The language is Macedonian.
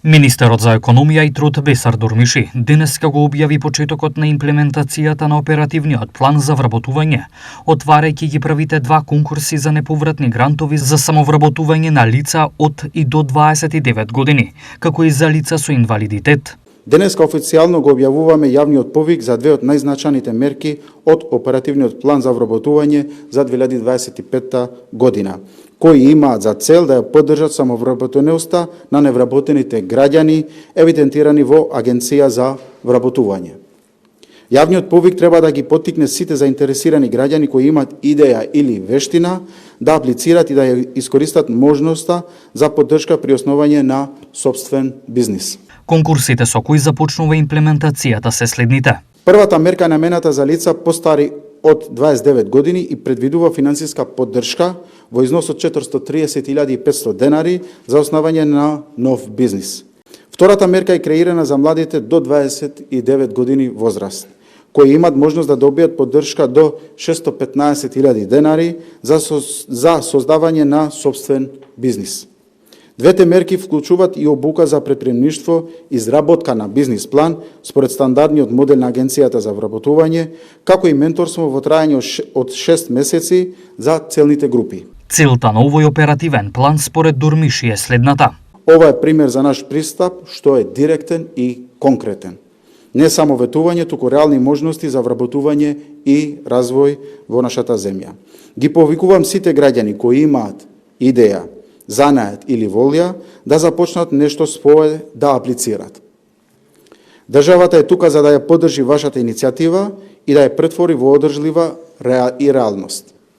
Министерот за економија и труд Бесар Дурмиши денеска го објави почетокот на имплементацијата на оперативниот план за вработување, отварајќи ги првите два конкурси за неповратни грантови за самовработување на лица од и до 29 години, како и за лица со инвалидитет. Денеска официјално го објавуваме јавниот повик за две од најзначајните мерки од оперативниот план за вработување за 2025 година, кои имаат за цел да ја поддржат самовработеността на невработените граѓани евидентирани во Агенција за вработување. Јавниот повик треба да ги поттикне сите заинтересирани граѓани кои имаат идеја или вештина да аплицираат и да ја искористат можноста за поддршка при основање на сопствен бизнис. Конкурсите со кои започнува имплементацијата се следните. Првата мерка е намената за лица постари од 29 години и предвидува финансиска поддршка во износ од 430.500 денари за основање на нов бизнис. Втората мерка е креирана за младите до 29 години возраст, кои имат можност да добијат поддршка до 615.000 денари за создавање на сопствен бизнис. Двете мерки вклучуваат и обука за претприемништво, изработка на бизнис план според стандардниот модел на Агенцијата за вработување, како и менторство во трајање од 6 месеци за целните групи. Целта на овој оперативен план според Дурмиши е следната. Ова е пример за наш пристап што е директен и конкретен. Не само ветување, туку реални можности за вработување и развој во нашата земја. Ги повикувам сите граѓани кои имаат идеја, занает или волја да започнат нешто свое да аплицират. Државата е тука за да ја поддржи вашата иницијатива и да ја претвори во одржлива и реалност.